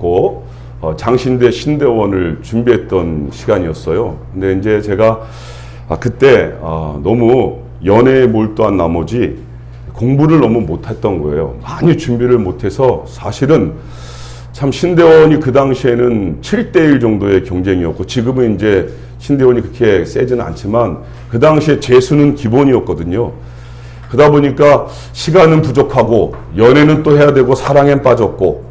없고 장신대 신대원을 준비했던 시간이었어요. 근데 이제 제가 그때 너무 연애에 몰두한 나머지 공부를 너무 못했던 거예요. 많이 준비를 못해서 사실은 참 신대원이 그 당시에는 7대1 정도의 경쟁이었고, 지금은 이제 신대원이 그렇게 세지는 않지만 그 당시에 재수는 기본이었거든요. 그러다 보니까 시간은 부족하고 연애는 또 해야 되고 사랑엔 빠졌고,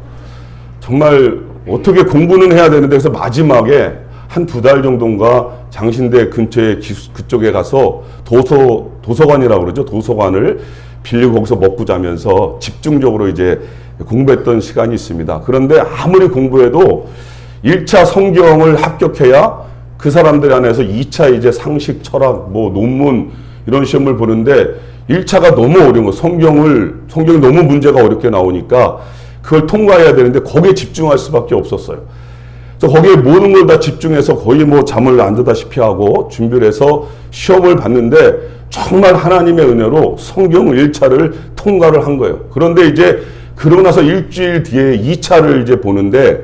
정말 어떻게 공부는 해야 되는데, 그래서 마지막에 한 2달 정도인가 장신대 근처에 그쪽에 가서 도서관이라고 그러죠. 도서관을 빌리고 거기서 먹고 자면서 집중적으로 이제 공부했던 시간이 있습니다. 그런데 아무리 공부해도 1차 성경을 합격해야 그 사람들 안에서 2차 이제 상식, 철학, 논문 이런 시험을 보는데 1차가 너무 어려운 거, 성경이 너무 문제가 어렵게 나오니까 그걸 통과해야 되는데 거기에 집중할 수밖에 없었어요. 그래서 거기에 모든 걸 다 집중해서 거의 잠을 안 자다시피 하고 준비를 해서 시험을 봤는데 정말 하나님의 은혜로 성경 1차를 통과를 한 거예요. 그런데 이제 그러고 나서 일주일 뒤에 2차를 이제 보는데,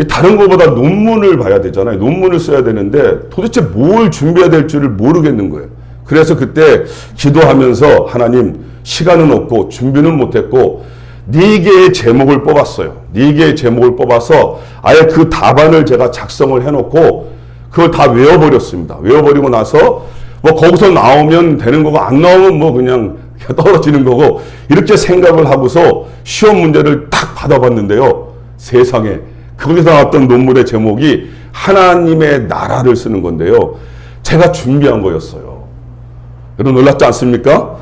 다른 것보다 논문을 봐야 되잖아요. 논문을 써야 되는데 도대체 뭘 준비해야 될 줄을 모르겠는 거예요. 그래서 그때 기도하면서 하나님, 시간은 없고 준비는 못했고 4개의 제목을 뽑았어요. 4개의 제목을 뽑아서 아예 그 답안을 제가 작성을 해놓고 그걸 다 외워버렸습니다. 외워버리고 나서 거기서 나오면 되는 거고 안 나오면 그냥 떨어지는 거고, 이렇게 생각을 하고서 시험 문제를 딱 받아봤는데요. 세상에, 거기서 나왔던 논문의 제목이 하나님의 나라를 쓰는 건데요. 제가 준비한 거였어요. 여러분 놀랍지 않습니까?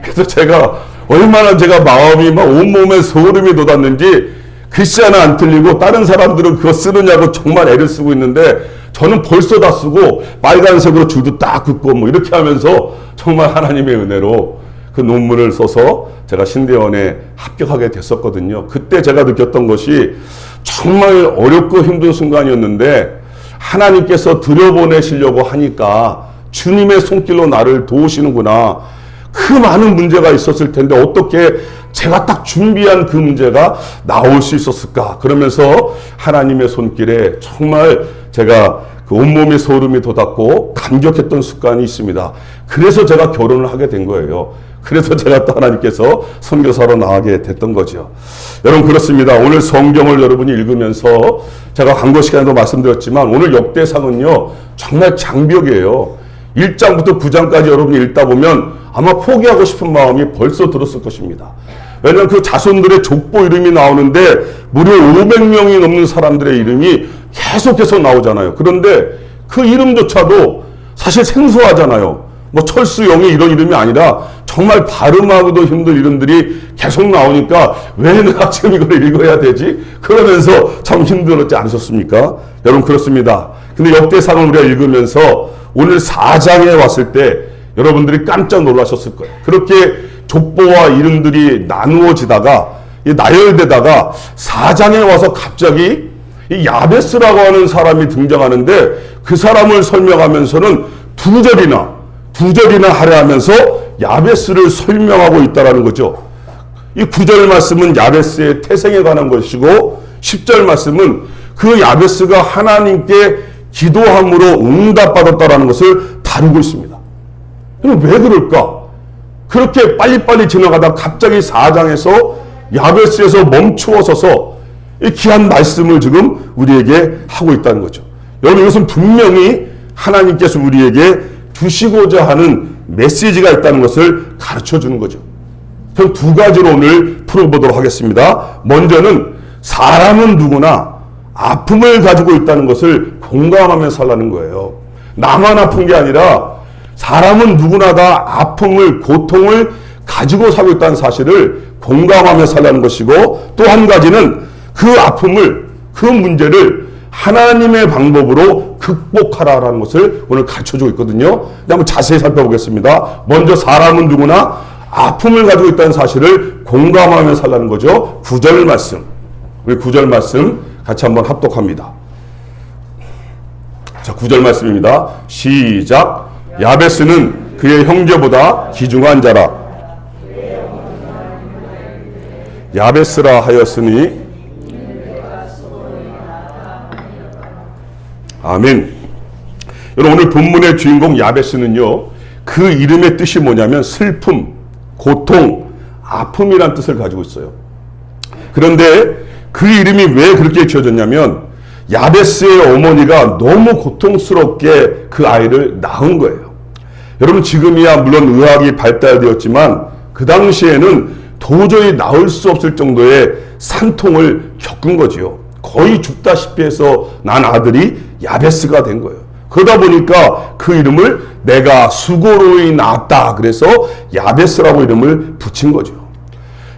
그래서 제가 얼마나 마음이 온몸에 소름이 돋았는지, 글씨 하나 안 틀리고 다른 사람들은 그거 쓰느냐고 정말 애를 쓰고 있는데 저는 벌써 다 쓰고 빨간색으로 줄도 딱 긋고 이렇게 하면서 정말 하나님의 은혜로 그 논문을 써서 제가 신대원에 합격하게 됐었거든요. 그때 제가 느꼈던 것이 정말 어렵고 힘든 순간이었는데 하나님께서 들여보내시려고 하니까 주님의 손길로 나를 도우시는구나. 그 많은 문제가 있었을 텐데 어떻게 제가 딱 준비한 그 문제가 나올 수 있었을까? 그러면서 하나님의 손길에 정말 제가 그 온몸에 소름이 돋았고 감격했던 습관이 있습니다. 그래서 제가 결혼을 하게 된 거예요. 그래서 제가 또 하나님께서 선교사로 나가게 됐던 거죠. 여러분 그렇습니다. 오늘 성경을 여러분이 읽으면서 제가 광고 시간에도 말씀드렸지만 오늘 역대상은요 정말 장벽이에요. 1장부터 9장까지 여러분이 읽다 보면 아마 포기하고 싶은 마음이 벌써 들었을 것입니다. 왜냐하면 그 자손들의 족보 이름이 나오는데 무려 500명이 넘는 사람들의 이름이 계속해서 나오잖아요. 그런데 그 이름조차도 사실 생소하잖아요. 철수, 영희 이런 이름이 아니라 정말 발음하기도 힘든 이름들이 계속 나오니까 왜 내가 지금 이걸 읽어야 되지? 그러면서 참 힘들었지 않으셨습니까? 여러분 그렇습니다. 근데 역대상을 우리가 읽으면서 오늘 4장에 왔을 때 여러분들이 깜짝 놀라셨을 거예요. 그렇게 족보와 이름들이 나누어지다가 나열되다가 4장에 와서 갑자기 이 야베스라고 하는 사람이 등장하는데 그 사람을 설명하면서는 두 절이나 하려 하면서 야베스를 설명하고 있다라는 거죠. 이 9절 말씀은 야베스의 태생에 관한 것이고 10절 말씀은 그 야베스가 하나님께 기도함으로 응답받았다라는 것을 다루고 있습니다. 왜 그럴까? 그렇게 빨리빨리 지나가다 갑자기 4장에서 야베스에서 멈추어 서서 이 귀한 말씀을 지금 우리에게 하고 있다는 거죠. 여러분 이것은 분명히 하나님께서 우리에게 주시고자 하는 메시지가 있다는 것을 가르쳐 주는 거죠. 그럼 두 가지로 오늘 풀어보도록 하겠습니다. 먼저는 사람은 누구나 아픔을 가지고 있다는 것을 공감하며 살라는 거예요. 나만 아픈 게 아니라 사람은 누구나 다 아픔을, 고통을 가지고 살고 있다는 사실을 공감하며 살라는 것이고, 또 한 가지는 그 아픔을, 그 문제를 하나님의 방법으로 극복하라라는 것을 오늘 가르쳐주고 있거든요. 한번 자세히 살펴보겠습니다. 먼저 사람은 누구나 아픔을 가지고 있다는 사실을 공감하며 살라는 거죠. 9절 말씀. 우리 9절 말씀 같이 한번 합독합니다. 자, 9절 말씀입니다. 시작. 야베스는 그의 형제보다 귀중한 자라. 야베스라 하였으니 아멘. 여러분, 오늘 본문의 주인공 야베스는요, 그 이름의 뜻이 뭐냐면 슬픔, 고통, 아픔이란 뜻을 가지고 있어요. 그런데 그 이름이 왜 그렇게 지어졌냐면 야베스의 어머니가 너무 고통스럽게 그 아이를 낳은 거예요. 여러분, 지금이야 물론 의학이 발달되었지만 그 당시에는 도저히 낳을 수 없을 정도의 산통을 겪은 거지요. 거의 죽다시피 해서 난 아들이 야베스가 된 거예요. 그러다 보니까 그 이름을 내가 수고로이 낳았다, 그래서 야베스라고 이름을 붙인 거죠.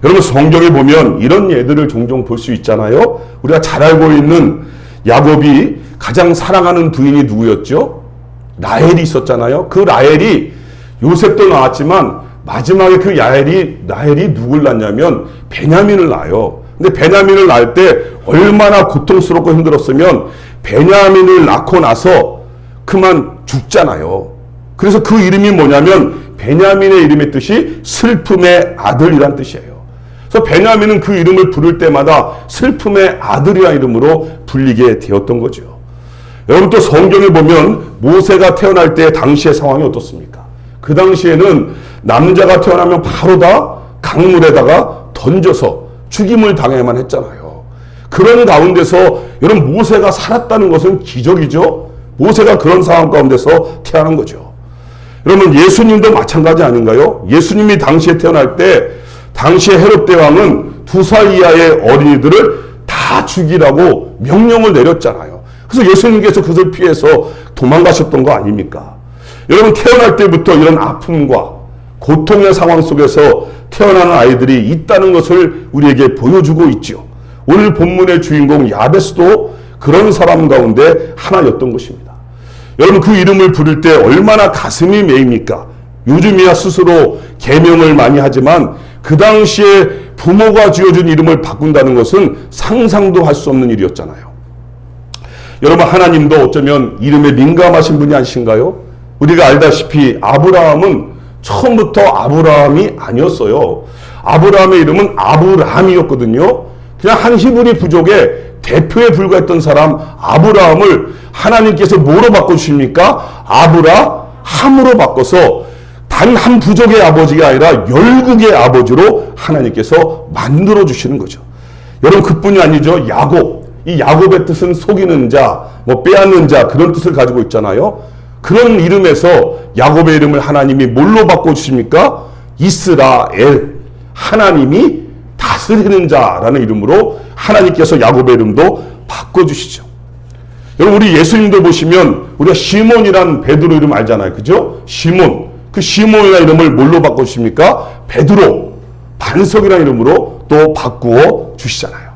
여러분, 성경에 보면 이런 예들을 종종 볼 수 있잖아요. 우리가 잘 알고 있는 야곱이 가장 사랑하는 부인이 누구였죠? 라헬이 있었잖아요. 그 라헬이 요셉도 낳았지만 마지막에 그 라헬이 누굴 낳냐면 베냐민을 낳아요. 근데 베냐민을 낳을 때 얼마나 고통스럽고 힘들었으면 베냐민을 낳고 나서 그만 죽잖아요. 그래서 그 이름이 뭐냐면 베냐민의 이름의 뜻이 슬픔의 아들이란 뜻이에요. 그래서 베냐민은 그 이름을 부를 때마다 슬픔의 아들이라는 이름으로 불리게 되었던 거죠. 여러분, 또 성경에 보면 모세가 태어날 때 당시의 상황이 어떻습니까? 그 당시에는 남자가 태어나면 바로 다 강물에다가 던져서 죽임을 당해야만 했잖아요. 그런 가운데서 여러분, 모세가 살았다는 것은 기적이죠. 모세가 그런 상황 가운데서 태어난 거죠. 여러분, 예수님도 마찬가지 아닌가요? 예수님이 당시에 태어날 때 당시에 헤롯 대왕은 2살 이하의 어린이들을 다 죽이라고 명령을 내렸잖아요. 그래서 예수님께서 그것을 피해서 도망가셨던 거 아닙니까? 여러분, 태어날 때부터 이런 아픔과 고통의 상황 속에서 태어나는 아이들이 있다는 것을 우리에게 보여주고 있죠. 오늘 본문의 주인공 야베스도 그런 사람 가운데 하나였던 것입니다. 여러분, 그 이름을 부를 때 얼마나 가슴이 메입니까? 요즘이야 스스로 계명을 많이 하지만 그 당시에 부모가 지어준 이름을 바꾼다는 것은 상상도 할 수 없는 일이었잖아요. 여러분, 하나님도 어쩌면 이름에 민감하신 분이 아니신가요? 우리가 알다시피 아브라함은 처음부터 아브라함이 아니었어요. 아브라함의 이름은 아브람이었거든요. 그냥 한 히브리 부족의 대표에 불과했던 사람 아브라함을 하나님께서 뭐로 바꿔주십니까? 아브라함으로 바꿔서 단 한 부족의 아버지가 아니라 열국의 아버지로 하나님께서 만들어 주시는 거죠. 여러분, 그뿐이 아니죠. 야곱. 이 야곱의 뜻은 속이는 자, 빼앗는 자, 그런 뜻을 가지고 있잖아요. 그런 이름에서 야곱의 이름을 하나님이 뭘로 바꿔주십니까? 이스라엘. 하나님이 다스리는 자라는 이름으로 하나님께서 야곱의 이름도 바꿔주시죠. 여러분, 우리 예수님도 보시면 우리가 시몬이란 베드로 이름 알잖아요. 그죠? 시몬. 그 시몬이라는 이름을 뭘로 바꿔주십니까? 베드로. 반석이라는 이름으로 또 바꾸어 주시잖아요.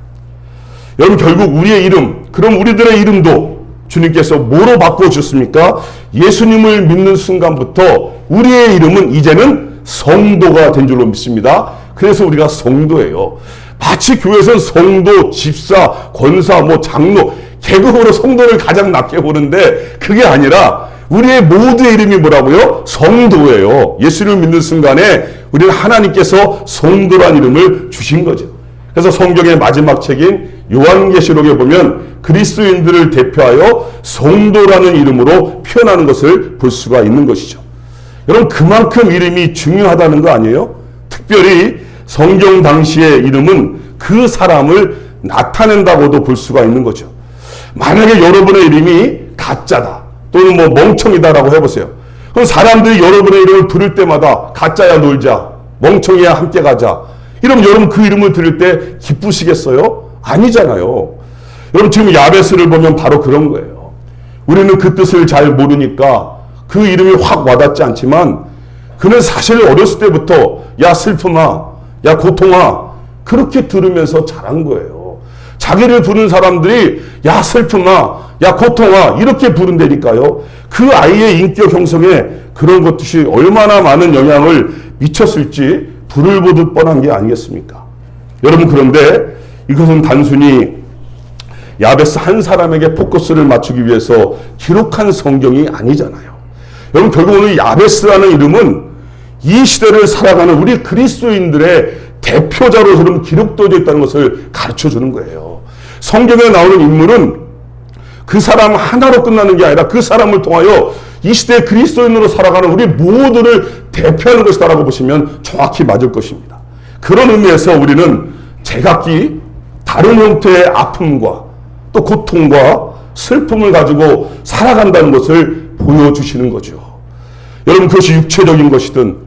여러분, 결국 우리의 이름, 그럼 우리들의 이름도 주님께서 뭐로 바꿔주셨습니까? 예수님을 믿는 순간부터 우리의 이름은 이제는 성도가 된 줄로 믿습니다. 그래서 우리가 성도예요. 마치 교회에서는 성도, 집사, 권사, 장로, 계급으로 성도를 가장 낮게 보는데 그게 아니라 우리의 모두의 이름이 뭐라고요? 성도예요. 예수님을 믿는 순간에 우리는 하나님께서 성도란 이름을 주신 거죠. 그래서 성경의 마지막 책인 요한계시록에 보면 그리스도인들을 대표하여 성도라는 이름으로 표현하는 것을 볼 수가 있는 것이죠. 여러분, 그만큼 이름이 중요하다는 거 아니에요? 특별히 성경 당시의 이름은 그 사람을 나타낸다고도 볼 수가 있는 거죠. 만약에 여러분의 이름이 가짜다 또는 멍청이다라고 해보세요. 그럼 사람들이 여러분의 이름을 부를 때마다 가짜야 놀자, 멍청이야 함께 가자, 이러면 여러분 그 이름을 들을 때 기쁘시겠어요? 아니잖아요. 여러분, 지금 야베스를 보면 바로 그런 거예요. 우리는 그 뜻을 잘 모르니까 그 이름이 확 와닿지 않지만 그는 사실 어렸을 때부터 야 슬픔아, 야 고통아, 그렇게 들으면서 자란 거예요. 자기를 부르는 사람들이 야 슬픔아, 야 고통아, 이렇게 부른다니까요. 그 아이의 인격 형성에 그런 것들이 얼마나 많은 영향을 미쳤을지 불을 보듯 뻔한 게 아니겠습니까? 여러분, 그런데 이것은 단순히 야베스 한 사람에게 포커스를 맞추기 위해서 기록한 성경이 아니잖아요. 여러분, 결국 오늘 야베스라는 이름은 이 시대를 살아가는 우리 그리스도인들의 대표자로 그럼 기록되어 있다는 것을 가르쳐 주는 거예요. 성경에 나오는 인물은 그 사람 하나로 끝나는 게 아니라 그 사람을 통하여 이 시대 그리스도인으로 살아가는 우리 모두를 대표하는 것이다라고 보시면 정확히 맞을 것입니다. 그런 의미에서 우리는 제각기 다른 형태의 아픔과 또 고통과 슬픔을 가지고 살아간다는 것을 보여주시는 거죠. 여러분, 그것이 육체적인 것이든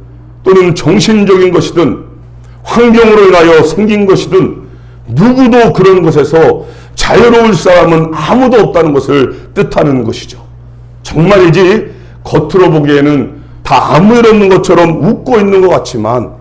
또는 정신적인 것이든 환경으로 인하여 생긴 것이든 누구도 그런 것에서 자유로울 사람은 아무도 없다는 것을 뜻하는 것이죠. 정말이지 겉으로 보기에는 다 아무 일 없는 것처럼 웃고 있는 것 같지만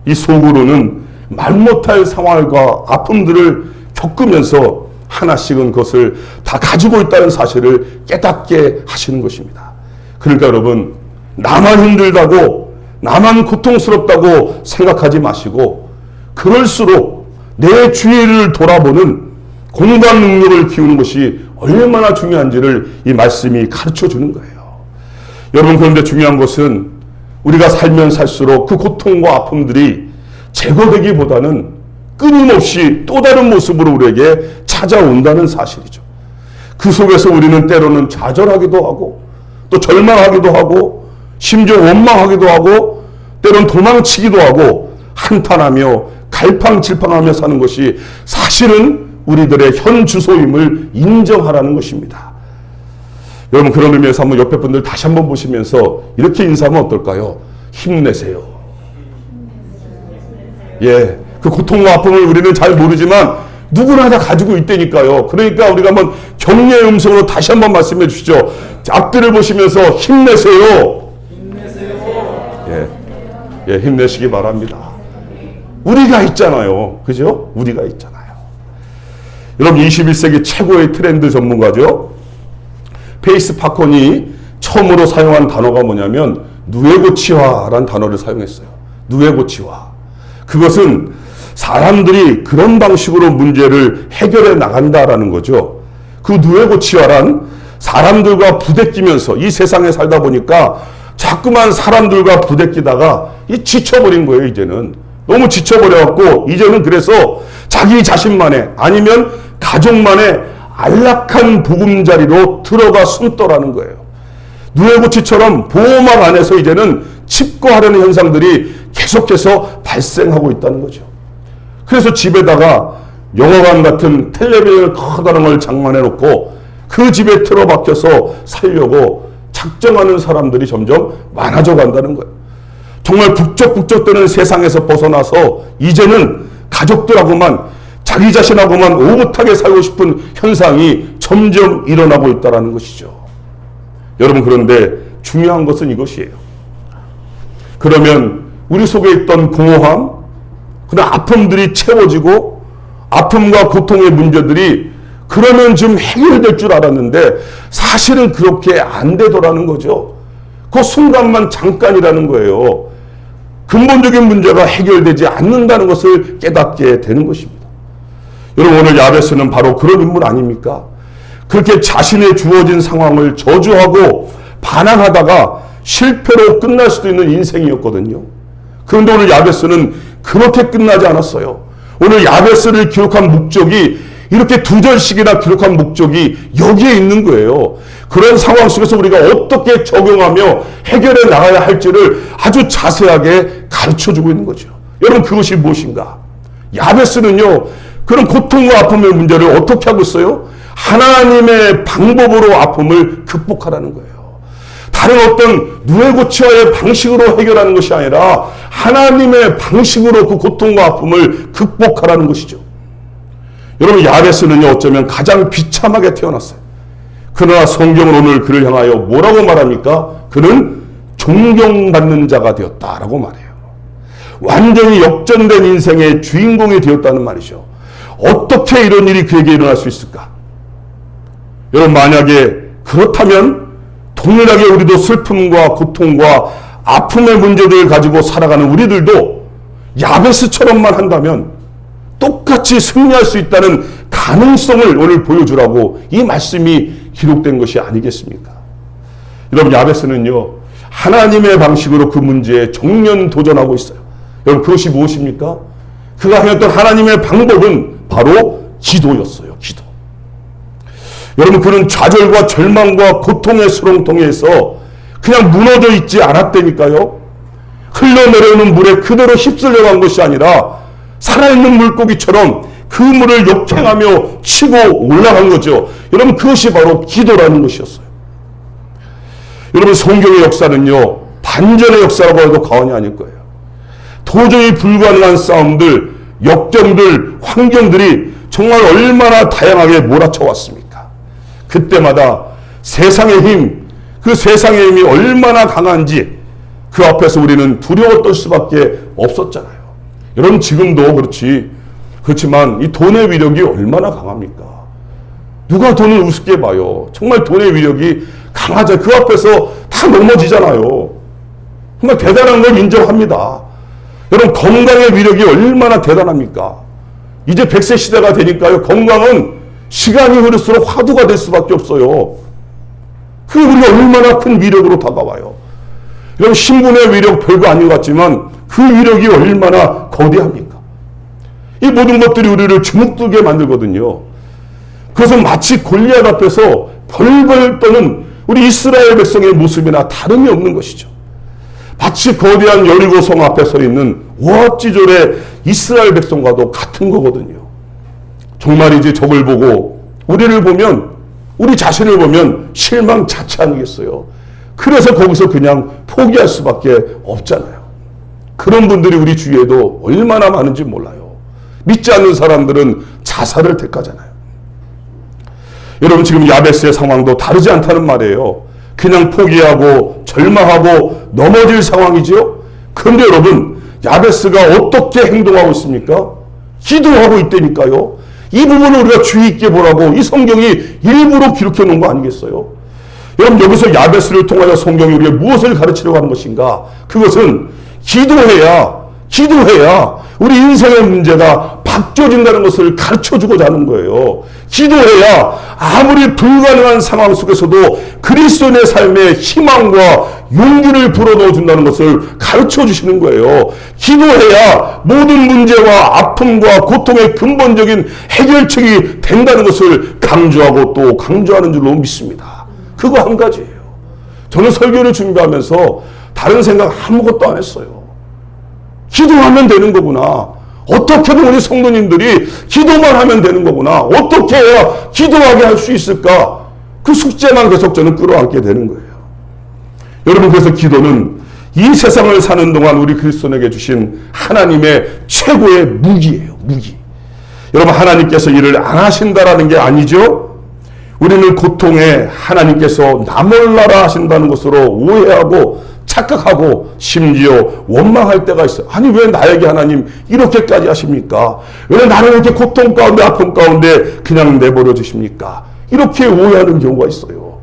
이 속으로는 말 못할 상황과 아픔들을 겪으면서 하나씩은 그것을 다 가지고 있다는 사실을 깨닫게 하시는 것입니다. 그러니까 여러분, 나만 힘들다고 나만 고통스럽다고 생각하지 마시고 그럴수록 내 주위를 돌아보는 공감 능력을 키우는 것이 얼마나 중요한지를 이 말씀이 가르쳐 주는 거예요. 여러분, 그런데 중요한 것은 우리가 살면 살수록 그 고통과 아픔들이 제거되기보다는 끊임없이 또 다른 모습으로 우리에게 찾아온다는 사실이죠. 그 속에서 우리는 때로는 좌절하기도 하고 또 절망하기도 하고 심지어 원망하기도 하고 때로는 도망치기도 하고 한탄하며 갈팡질팡하며 사는 것이 사실은 우리들의 현 주소임을 인정하라는 것입니다. 여러분, 그런 의미에서 한번 옆에 분들 다시 한번 보시면서 이렇게 인사하면 어떨까요? 힘내세요. 예, 그 고통과 아픔을 우리는 잘 모르지만 누구나 다 가지고 있다니까요. 그러니까 우리가 한번 격려의 음성으로 다시 한번 말씀해 주시죠. 앞뒤를 보시면서 힘내세요. 힘내세요. 예, 힘내시기 바랍니다. 우리가 있잖아요. 그죠? 우리가 있잖아요. 여러분, 21세기 최고의 트렌드 전문가죠. 페이스 파콘이 처음으로 사용한 단어가 뭐냐면 누에고치화라는 단어를 사용했어요. 누에고치화. 그것은 사람들이 그런 방식으로 문제를 해결해 나간다라는 거죠. 그 누에고치화란 사람들과 부대끼면서 이 세상에 살다 보니까 자꾸만 사람들과 부대끼다가 지쳐버린 거예요. 이제는 너무 지쳐버려갖고 이제는 그래서 자기 자신만의 아니면 가족만의 안락한 보금자리로 들어가 숨더라는 거예요. 누에고치처럼 보호막 안에서 이제는 칩거하려는 현상들이 계속해서 발생하고 있다는 거죠. 그래서 집에다가 영화관 같은 텔레비전 커다란 걸 장만해 놓고 그 집에 틀어박혀서 살려고 작정하는 사람들이 점점 많아져 간다는 거예요. 정말 북적북적대는 세상에서 벗어나서 이제는 가족들하고만 자기 자신하고만 오붓하게 살고 싶은 현상이 점점 일어나고 있다는 것이죠. 여러분, 그런데 중요한 것은 이것이에요. 그러면 우리 속에 있던 공허함, 그런 아픔들이 채워지고 아픔과 고통의 문제들이 그러면 좀 해결될 줄 알았는데 사실은 그렇게 안 되더라는 거죠. 그 순간만 잠깐이라는 거예요. 근본적인 문제가 해결되지 않는다는 것을 깨닫게 되는 것입니다. 여러분, 오늘 야베스는 바로 그런 인물 아닙니까? 그렇게 자신의 주어진 상황을 저주하고 반항하다가 실패로 끝날 수도 있는 인생이었거든요. 그런데 오늘 야베스는 그렇게 끝나지 않았어요. 오늘 야베스를 기록한 목적이 이렇게 2절씩이나 기록한 목적이 여기에 있는 거예요. 그런 상황 속에서 우리가 어떻게 적용하며 해결해 나가야 할지를 아주 자세하게 가르쳐주고 있는 거죠. 여러분, 그것이 무엇인가? 야베스는요, 그런 고통과 아픔의 문제를 어떻게 하고 있어요? 하나님의 방법으로 아픔을 극복하라는 거예요. 다른 어떤 누에고치와의 방식으로 해결하는 것이 아니라 하나님의 방식으로 그 고통과 아픔을 극복하라는 것이죠. 여러분, 야베스는요, 어쩌면 가장 비참하게 태어났어요. 그러나 성경은 오늘 그를 향하여 뭐라고 말합니까? 그는 존경받는 자가 되었다라고 말해요. 완전히 역전된 인생의 주인공이 되었다는 말이죠. 어떻게 이런 일이 그에게 일어날 수 있을까? 여러분, 만약에 그렇다면 동일하게 우리도 슬픔과 고통과 아픔의 문제들을 가지고 살아가는 우리들도 야베스처럼만 한다면 똑같이 승리할 수 있다는 가능성을 오늘 보여주라고 이 말씀이 기록된 것이 아니겠습니까? 여러분, 야베스는요, 하나님의 방식으로 그 문제에 정면 도전하고 있어요. 여러분, 그것이 무엇입니까? 그가 행했던 하나님의 방법은 바로 기도였어요. 기도. 여러분, 그는 좌절과 절망과 고통의 수렁통에서 그냥 무너져 있지 않았다니까요. 흘러내려오는 물에 그대로 휩쓸려 간 것이 아니라 살아있는 물고기처럼 그 물을 역행하며 치고 올라간 거죠. 여러분, 그것이 바로 기도라는 것이었어요. 여러분, 성경의 역사는요, 반전의 역사라고 해도 과언이 아닐 거예요. 도저히 불가능한 싸움들, 역경들, 환경들이 정말 얼마나 다양하게 몰아쳐 왔습니까? 그때마다 세상의 힘, 그 세상의 힘이 얼마나 강한지 그 앞에서 우리는 두려웠던 수밖에 없었잖아요. 여러분, 지금도 그렇지만 이 돈의 위력이 얼마나 강합니까? 누가 돈을 우습게 봐요? 정말 돈의 위력이 강하죠. 그 앞에서 다 넘어지잖아요. 정말 대단한 걸 인정합니다. 여러분, 건강의 위력이 얼마나 대단합니까? 이제 100세 시대가 되니까요, 건강은 시간이 흐를수록 화두가 될 수밖에 없어요. 그게 우리가 얼마나 큰 위력으로 다가와요. 여러분, 신분의 위력 별거 아닌 것 같지만 그 위력이 얼마나 거대합니까? 이 모든 것들이 우리를 주눅들게 만들거든요. 그것은 마치 골리앗 앞에서 벌벌 떠는 우리 이스라엘 백성의 모습이나 다름이 없는 것이죠. 마치 거대한 여리고 성 앞에 서 있는 오합지졸의 이스라엘 백성과도 같은 거거든요. 정말이지 저걸 보고 우리를 보면, 우리 자신을 보면 실망 자체 아니겠어요? 그래서 거기서 그냥 포기할 수밖에 없잖아요. 그런 분들이 우리 주위에도 얼마나 많은지 몰라요. 믿지 않는 사람들은 자살을 택하잖아요. 여러분, 지금 야베스의 상황도 다르지 않다는 말이에요. 그냥 포기하고 절망하고 넘어질 상황이죠. 그런데 여러분, 야베스가 어떻게 행동하고 있습니까? 기도하고 있다니까요. 이 부분을 우리가 주의 있게 보라고 이 성경이 일부러 기록해 놓은 거 아니겠어요? 여러분, 여기서 야베스를 통하여 성경이 우리에게 무엇을 가르치려고 하는 것인가? 그것은 기도해야 우리 인생의 문제가 바뀌어진다는 것을 가르쳐주고자 하는 거예요. 기도해야 아무리 불가능한 상황 속에서도 그리스도인의 삶에 희망과 용기를 불어넣어 준다는 것을 가르쳐 주시는 거예요. 기도해야 모든 문제와 아픔과 고통의 근본적인 해결책이 된다는 것을 강조하고 또 강조하는 줄로 믿습니다. 그거 한 가지예요. 저는 설교를 준비하면서 다른 생각 아무것도 안 했어요. 기도하면 되는 거구나. 어떻게든 우리 성도님들이 기도만 하면 되는 거구나. 어떻게 해야 기도하게 할 수 있을까? 그 숙제만 계속 저는 끌어안게 되는 거예요. 여러분, 그래서 기도는 이 세상을 사는 동안 우리 그리스도인에게 주신 하나님의 최고의 무기예요. 무기. 여러분, 하나님께서 일을 안 하신다라는 게 아니죠. 우리는 고통에 하나님께서 나 몰라라 하신다는 것으로 오해하고 착각하고 심지어 원망할 때가 있어요. 아니, 왜 나에게 하나님 이렇게까지 하십니까? 왜 나를 이렇게 고통 가운데 아픔 가운데 그냥 내버려 주십니까? 이렇게 오해하는 경우가 있어요.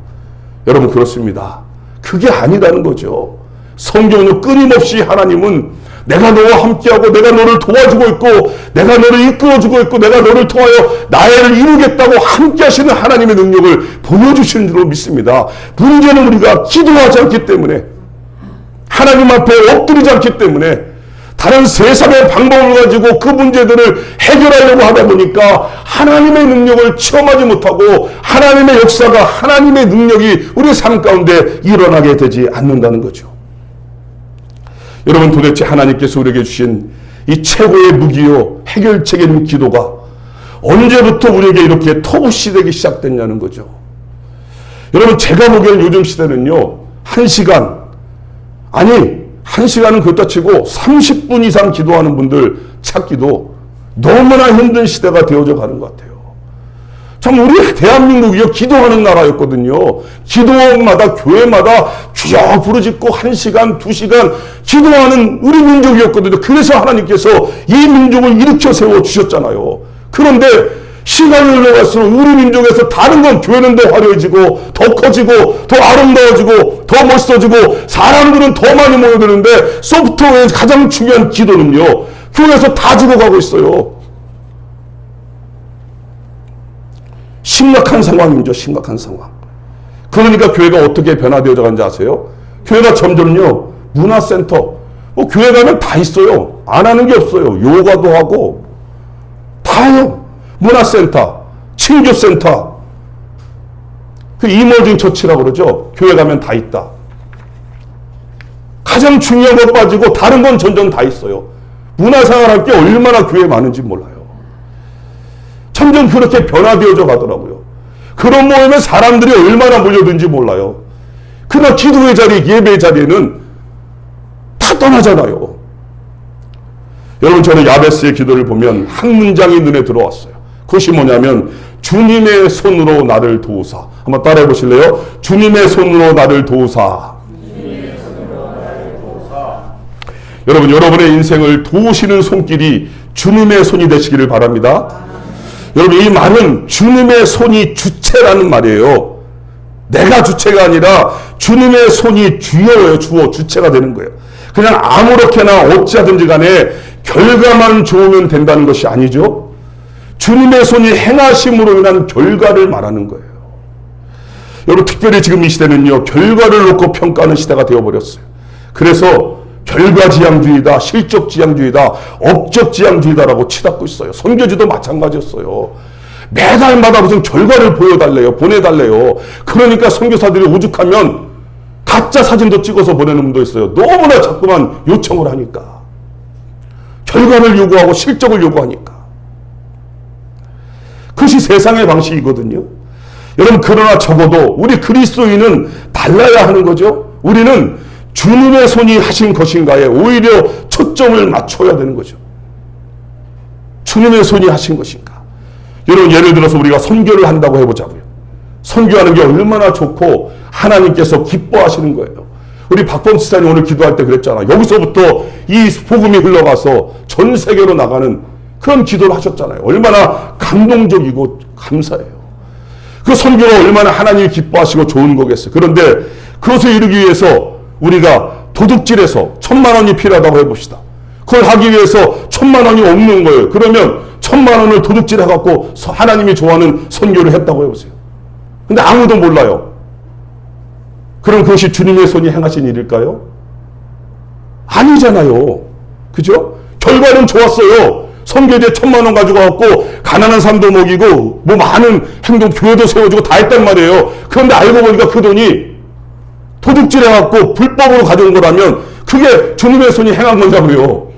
여러분, 그렇습니다. 그게 아니라는 거죠. 성경은 끊임없이 하나님은 내가 너와 함께하고 내가 너를 도와주고 있고 내가 너를 이끌어주고 있고 내가 너를 통하여 나를 이루겠다고 함께 하시는 하나님의 능력을 보여주시는 줄로 믿습니다. 문제는 우리가 기도하지 않기 때문에, 하나님 앞에 엎드리지 않기 때문에, 다른 세상의 방법을 가지고 그 문제들을 해결하려고 하다 보니까 하나님의 능력을 체험하지 못하고 하나님의 역사가, 하나님의 능력이 우리 삶 가운데 일어나게 되지 않는다는 거죠. 여러분, 도대체 하나님께서 우리에게 주신 이 최고의 무기요 해결책인 기도가 언제부터 우리에게 이렇게 터부시되기 시작됐냐는 거죠. 여러분, 제가 보기에는 요즘 시대는요, 1시간, 아니 1시간은 그렇다 치고 30분 이상 기도하는 분들 찾기도 너무나 힘든 시대가 되어져 가는 것 같아요. 참, 우리 대한민국이요, 기도하는 나라였거든요. 기도마다, 교회마다 주여 부르짖고 1시간, 2시간 기도하는 우리 민족이었거든요. 그래서 하나님께서 이 민족을 일으켜 세워주셨잖아요. 그런데 시간이 흘러갈수록 우리 민족에서 다른 건 교회는 더 화려해지고, 더 커지고, 더 아름다워지고, 더 멋있어지고, 사람들은 더 많이 모여드는데 소프트웨어의 가장 중요한 기도는요, 교회에서 다 죽어가고 있어요. 심각한 상황이죠. 심각한 상황. 그러니까 교회가 어떻게 변화되어져 가는지 아세요? 교회가 점점요, 문화센터, 교회 가면 다 있어요. 안 하는 게 없어요. 요가도 하고 다 해요. 문화센터, 친교센터, 그 이머징 처치라고 그러죠. 교회 가면 다 있다. 가장 중요한 것 빠지고 다른 건 전전 다 있어요. 문화생활할 게 얼마나 교회에 많은지 몰라요. 점점 그렇게 변화되어져 가더라고요. 그런 모임에 사람들이 얼마나 몰려든지 몰라요. 그러나 기도의 자리, 예배의 자리에는 다 떠나잖아요. 여러분, 저는 야베스의 기도를 보면 한 문장이 눈에 들어왔어요. 그것이 뭐냐면 주님의 손으로 나를 도우사. 한번 따라해 보실래요? 주님의 손으로 나를 도우사. 여러분, 여러분의 인생을 도우시는 손길이 주님의 손이 되시기를 바랍니다. 여러분, 이 말은 주님의 손이 주체라는 말이에요. 내가 주체가 아니라 주님의 손이 주어예요. 주체가 되는 거예요. 그냥 아무렇게나 어찌하든지 간에 결과만 좋으면 된다는 것이 아니죠. 주님의 손이 행하심으로 인한 결과를 말하는 거예요. 여러분, 특별히 지금 이 시대는요, 결과를 놓고 평가하는 시대가 되어버렸어요. 그래서 결과지향주의다, 실적지향주의다, 업적지향주의다라고 치닫고 있어요. 선교지도 마찬가지였어요. 매달마다 무슨 결과를 보여달래요. 보내달래요. 그러니까 선교사들이 오죽하면 가짜 사진도 찍어서 보내는 분도 있어요. 너무나 자꾸만 요청을 하니까. 결과를 요구하고 실적을 요구하니까. 그것이 세상의 방식이거든요. 여러분, 그러나 적어도 우리 그리스도인은 달라야 하는 거죠. 우리는 주님의 손이 하신 것인가에 오히려 초점을 맞춰야 되는 거죠. 주님의 손이 하신 것인가. 여러분, 예를 들어서 우리가 선교를 한다고 해보자고요. 선교하는 게 얼마나 좋고 하나님께서 기뻐하시는 거예요. 우리 박범 지사님 오늘 기도할 때 그랬잖아. 여기서부터 이 복음이 흘러가서 전 세계로 나가는 그런 기도를 하셨잖아요. 얼마나 감동적이고 감사해요. 그 선교가 얼마나 하나님이 기뻐하시고 좋은 거겠어요. 그런데 그것을 이루기 위해서 우리가 도둑질해서 1,000만 원이 필요하다고 해봅시다. 그걸 하기 위해서 1,000만 원이 없는 거예요. 그러면 1,000만 원을 도둑질해갖고 하나님이 좋아하는 선교를 했다고 해보세요. 근데 아무도 몰라요. 그럼 그것이 주님의 손이 행하신 일일까요? 아니잖아요. 그죠? 결과는 좋았어요. 선교지에 1,000만 원 가지고 왔고 가난한 사람도 먹이고 뭐 많은 행동, 교회도 세워주고 다 했단 말이에요. 그런데 알고 보니까 그 돈이 도둑질해갖고 불법으로 가져온 거라면 그게 주님의 손이 행한 거냐고요.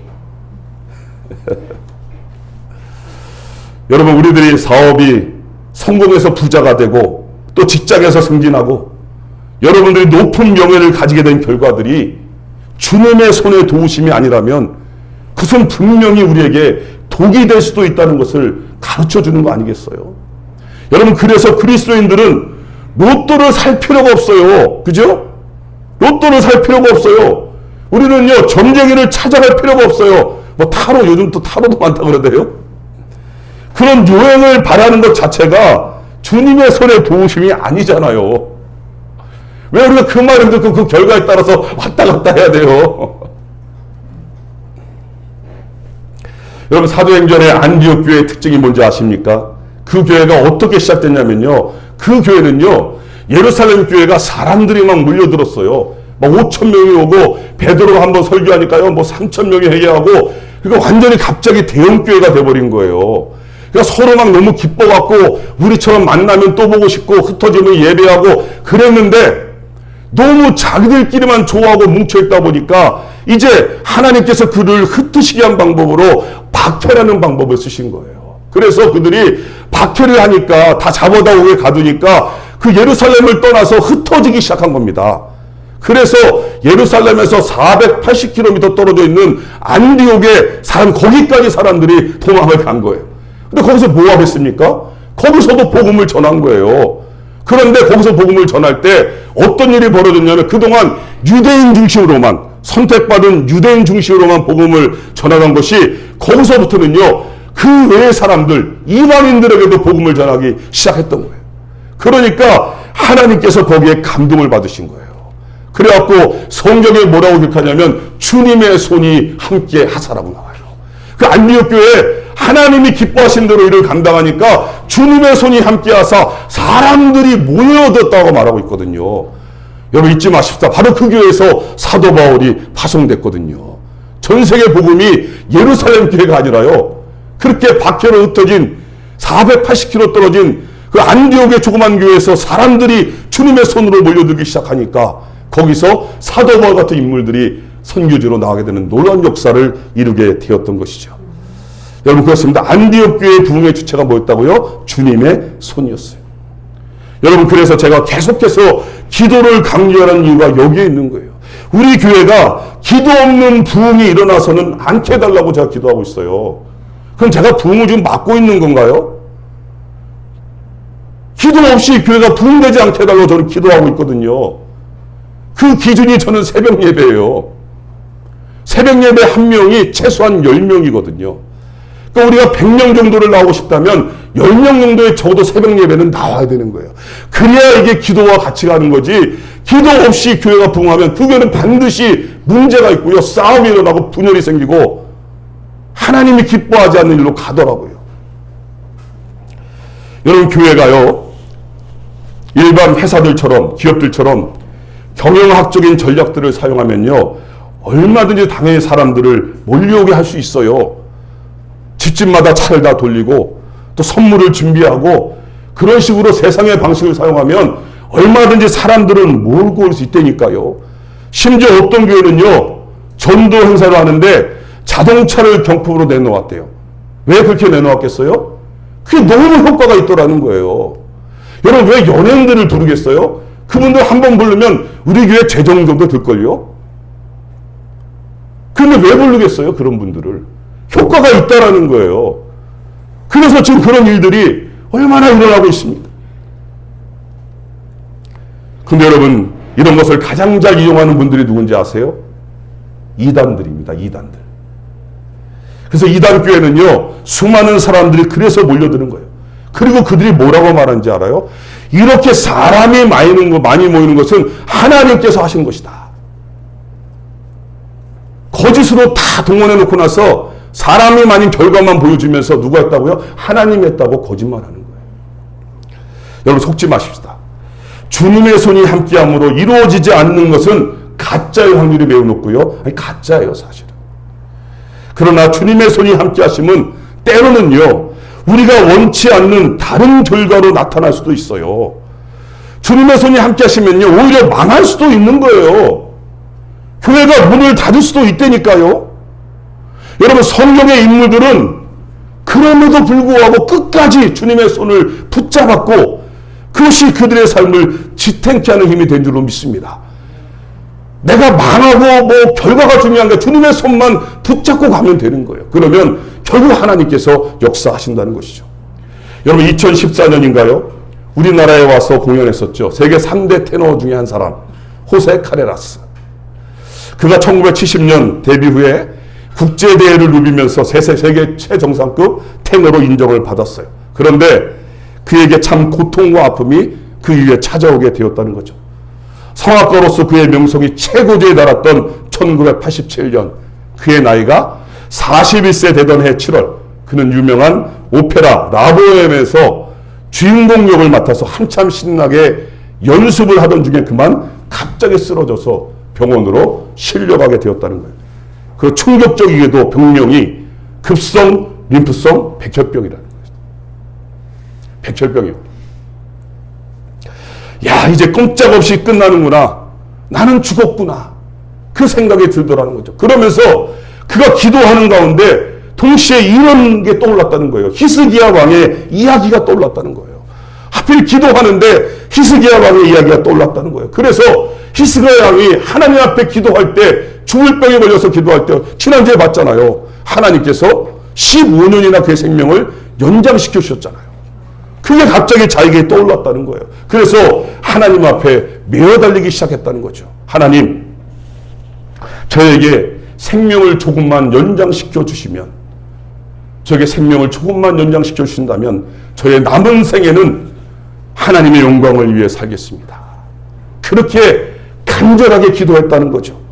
여러분, 우리들이 사업이 성공해서 부자가 되고 또 직장에서 승진하고 여러분들이 높은 명예를 가지게 된 결과들이 주님의 손의 도우심이 아니라면 그것은 분명히 우리에게 독이 될 수도 있다는 것을 가르쳐 주는 거 아니겠어요? 여러분, 그래서 그리스도인들은 로또를 살 필요가 없어요. 그죠? 로또를 살 필요가 없어요. 우리는요, 점쟁이를 찾아갈 필요가 없어요. 뭐 타로, 요즘 또 타로도 많다 그러대요. 그런 요행을 바라는 것 자체가 주님의 손의 도우심이 아니잖아요. 왜 우리가 그 말을 듣고 그 결과에 따라서 왔다 갔다 해야 돼요? 여러분, 사도행전의 안디옥 교회의 특징이 뭔지 아십니까? 그 교회가 어떻게 시작됐냐면요, 그 교회는요, 예루살렘 교회가 사람들이 막 몰려들었어요. 막 5,000명이 오고 베드로가 한번 설교하니까요, 뭐 3,000명이 회개하고, 그러니까 완전히 갑자기 대형 교회가 돼버린 거예요. 그러니까 서로 막 너무 기뻐갖고 우리처럼 만나면 또 보고 싶고 흩어지면 예배하고 그랬는데 너무 자기들끼리만 좋아하고 뭉쳐있다 보니까 이제 하나님께서 그를 흩으시게 한 방법으로 박해라는 방법을 쓰신 거예요. 그래서 그들이 박해를 하니까 다 잡아다 오게 가두니까 그 예루살렘을 떠나서 흩어지기 시작한 겁니다. 그래서 예루살렘에서 480km 떨어져 있는 안디옥에 거기까지 사람들이 도망을 간 거예요. 근데 거기서 뭐 하겠습니까? 거기서도 복음을 전한 거예요. 그런데 거기서 복음을 전할 때 어떤 일이 벌어졌냐면 그동안 유대인 중심으로만, 선택받은 유대인 중심으로만 복음을 전하던 것이 거기서부터는요, 그 외의 사람들, 이방인들에게도 복음을 전하기 시작했던 거예요. 그러니까 하나님께서 거기에 감동을 받으신 거예요. 그래갖고 성경에 뭐라고 기록하냐면 주님의 손이 함께 하사라고 나와요. 그 안디옥 교회에 하나님이 기뻐하신 대로 일을 감당하니까 주님의 손이 함께하사 사람들이 모여들었다고 말하고 있거든요. 여러분, 잊지 마십시다. 바로 그 교회에서 사도 바울이 파송됐거든요. 전 세계 복음이 예루살렘 교회가 아니라요, 그렇게 박해로 흩어진 480km 떨어진 그 안디옥의 조그만 교회에서 사람들이 주님의 손으로 몰려들기 시작하니까 거기서 사도 바울 같은 인물들이 선교지로 나가게 되는 놀라운 역사를 이루게 되었던 것이죠. 여러분, 그렇습니다. 안디옥 교회의 부흥의 주체가 뭐였다고요? 주님의 손이었어요. 여러분, 그래서 제가 계속해서 기도를 강조하는 이유가 여기에 있는 거예요. 우리 교회가 기도 없는 부흥이 일어나서는 않게 해달라고 제가 기도하고 있어요. 그럼 제가 부흥을 지금 막고 있는 건가요? 기도 없이 교회가 부흥되지 않게 해달라고 저는 기도하고 있거든요. 그 기준이 저는 새벽 예배예요. 새벽 예배 한 명이 최소한 10명이거든요. 그러니까 우리가 100명 정도를 나오고 싶다면 10명 정도의 적어도 새벽 예배는 나와야 되는 거예요. 그래야 이게 기도와 같이 가는 거지, 기도 없이 교회가 부흥하면 그 교회는 반드시 문제가 있고요. 싸움이 일어나고 분열이 생기고 하나님이 기뻐하지 않는 일로 가더라고요. 여러분, 교회가요, 일반 회사들처럼, 기업들처럼 경영학적인 전략들을 사용하면요, 얼마든지 당연히 사람들을 몰려오게 할 수 있어요. 집집마다 차를 다 돌리고 또 선물을 준비하고 그런 식으로 세상의 방식을 사용하면 얼마든지 사람들은 몰고 올 수 있다니까요. 심지어 어떤 교회는요, 전도 행사를 하는데 자동차를 경품으로 내놓았대요. 왜 그렇게 내놓았겠어요? 그게 너무 효과가 있더라는 거예요. 여러분, 왜 연예인들을 부르겠어요? 그분들 한 번 부르면 우리 교회 재정 정도 들걸요? 근데 왜 부르겠어요? 그런 분들을. 효과가 있다라는 거예요. 그래서 지금 그런 일들이 얼마나 일어나고 있습니다. 근데 여러분, 이런 것을 가장 잘 이용하는 분들이 누군지 아세요? 이단들입니다. 이단들. 그래서 이단교회는요, 수많은 사람들이 그래서 몰려드는 거예요. 그리고 그들이 뭐라고 말하는지 알아요? 이렇게 사람이 많이 모이는 것은 하나님께서 하신 것이다. 거짓으로 다 동원해 놓고 나서 사람이 많은 결과만 보여주면서 누가 했다고요? 하나님이 했다고 거짓말하는 거예요. 여러분, 속지 마십시다. 주님의 손이 함께함으로 이루어지지 않는 것은 가짜의 확률이 매우 높고요. 아니, 가짜예요, 사실은. 그러나 주님의 손이 함께하심은 때로는요, 우리가 원치 않는 다른 결과로 나타날 수도 있어요. 주님의 손이 함께하시면요, 오히려 망할 수도 있는 거예요. 교회가 문을 닫을 수도 있다니까요. 여러분, 성경의 인물들은 그럼에도 불구하고 끝까지 주님의 손을 붙잡았고 그것이 그들의 삶을 지탱케 하는 힘이 된 줄로 믿습니다. 내가 망하고 뭐 결과가 중요한 게 주님의 손만 붙잡고 가면 되는 거예요. 그러면 결국 하나님께서 역사하신다는 것이죠. 여러분, 2014년인가요? 우리나라에 와서 공연했었죠. 세계 3대 테너 중에 한 사람, 호세 카레라스. 그가 1970년 데뷔 후에 국제대회를 누비면서 세계 최정상급 테너로 인정을 받았어요. 그런데 그에게 참 고통과 아픔이 그 이후에 찾아오게 되었다는 거죠. 성악가로서 그의 명성이 최고조에 달았던 1987년, 그의 나이가 41세 되던 해 7월, 그는 유명한 오페라 라보엠에서 주인공 역을 맡아서 한참 신나게 연습을 하던 중에 그만 갑자기 쓰러져서 병원으로 실려가게 되었다는 거예요. 그 충격적이게도 병명이 급성 림프성 백혈병이라는 거예요. 백혈병이요. 야, 이제 꼼짝없이 끝나는구나. 나는 죽었구나. 그 생각이 들더라는 거죠. 그러면서 그가 기도하는 가운데 동시에 이런 게 떠올랐다는 거예요. 히스기야 왕의 이야기가 떠올랐다는 거예요. 하필 기도하는데 히스기야 왕의 이야기가 떠올랐다는 거예요. 그래서 히스기야 왕이 하나님 앞에 기도할 때, 죽을 병에 걸려서 기도할 때 지난주에 봤잖아요. 하나님께서 15년이나 그의 생명을 연장시켜 주셨잖아요. 그게 갑자기 자기에게 떠올랐다는 거예요. 그래서 하나님 앞에 메어달리기 시작했다는 거죠. 하나님, 저에게 생명을 조금만 연장시켜 주시면, 저에게 생명을 조금만 연장시켜 주신다면 저의 남은 생에는 하나님의 영광을 위해 살겠습니다. 그렇게 간절하게 기도했다는 거죠.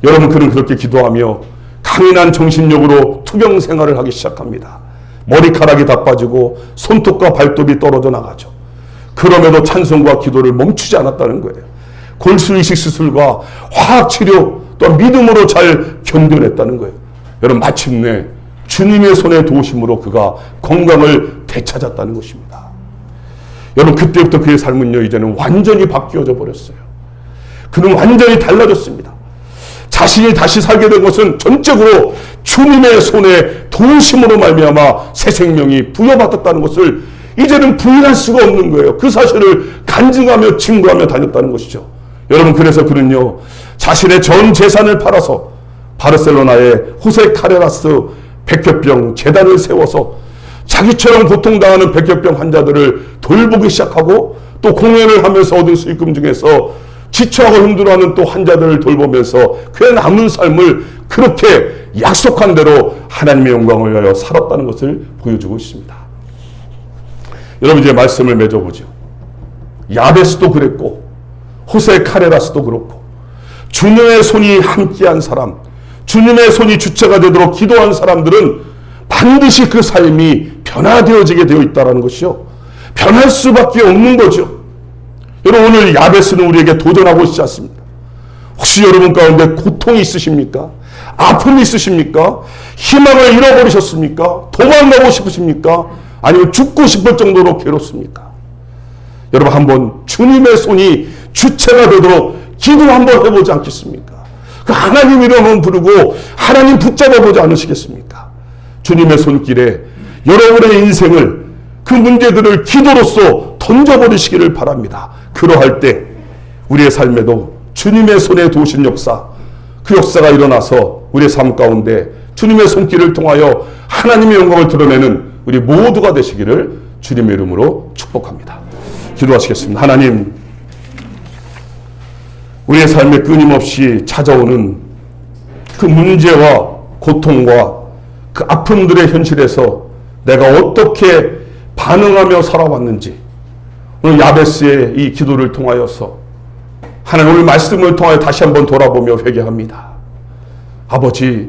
여러분, 그는 그렇게 기도하며 강인한 정신력으로 투병 생활을 하기 시작합니다. 머리카락이 다 빠지고 손톱과 발톱이 떨어져 나가죠. 그럼에도 찬송과 기도를 멈추지 않았다는 거예요. 골수이식 수술과 화학치료 또한 믿음으로 잘 견뎌냈다는 거예요. 여러분, 마침내 주님의 손에 도우심으로 그가 건강을 되찾았다는 것입니다. 여러분, 그때부터 그의 삶은요, 이제는 완전히 바뀌어져 버렸어요. 그는 완전히 달라졌습니다. 자신이 다시 살게 된 것은 전적으로 주님의 손에 도우심으로 말미암아 새 생명이 부여받았다는 것을 이제는 부인할 수가 없는 거예요. 그 사실을 간증하며 증거하며 다녔다는 것이죠. 여러분, 그래서 그는요, 자신의 전 재산을 팔아서 바르셀로나의 호세 카레라스 백혈병 재단을 세워서 자기처럼 고통당하는 백혈병 환자들을 돌보기 시작하고, 또 공연을 하면서 얻은 수익금 중에서 지쳐하고 힘들어하는 또 환자들을 돌보면서 그의 남은 삶을 그렇게 약속한 대로 하나님의 영광을 위하여 살았다는 것을 보여주고 있습니다. 여러분, 이제 말씀을 맺어보죠. 야베스도 그랬고 호세 카레라스도 그렇고, 주님의 손이 함께한 사람, 주님의 손이 주체가 되도록 기도한 사람들은 반드시 그 삶이 변화되어지게 되어 있다는 것이요, 변할 수밖에 없는 거죠. 여러분, 오늘 야베스는 우리에게 도전하고 있지 않습니까? 혹시 여러분 가운데 고통이 있으십니까? 아픔이 있으십니까? 희망을 잃어버리셨습니까? 도망가고 싶으십니까? 아니면 죽고 싶을 정도로 괴롭습니까? 여러분, 한번 주님의 손이 주체가 되도록 기도 한번 해보지 않겠습니까? 그 하나님 이름 한번 부르고 하나님 붙잡아보지 않으시겠습니까? 주님의 손길에 여러분의 인생을, 그 문제들을 기도로서 던져버리시기를 바랍니다. 그러할 때 우리의 삶에도 주님의 손에 도우신 역사, 그 역사가 일어나서 우리의 삶 가운데 주님의 손길을 통하여 하나님의 영광을 드러내는 우리 모두가 되시기를 주님의 이름으로 축복합니다. 기도하시겠습니다. 하나님, 우리의 삶에 끊임없이 찾아오는 그 문제와 고통과 그 아픔들의 현실에서 내가 어떻게 반응하며 살아왔는지, 오늘 야베스의 이 기도를 통하여서 하나님, 오늘 말씀을 통하여 다시 한번 돌아보며 회개합니다. 아버지,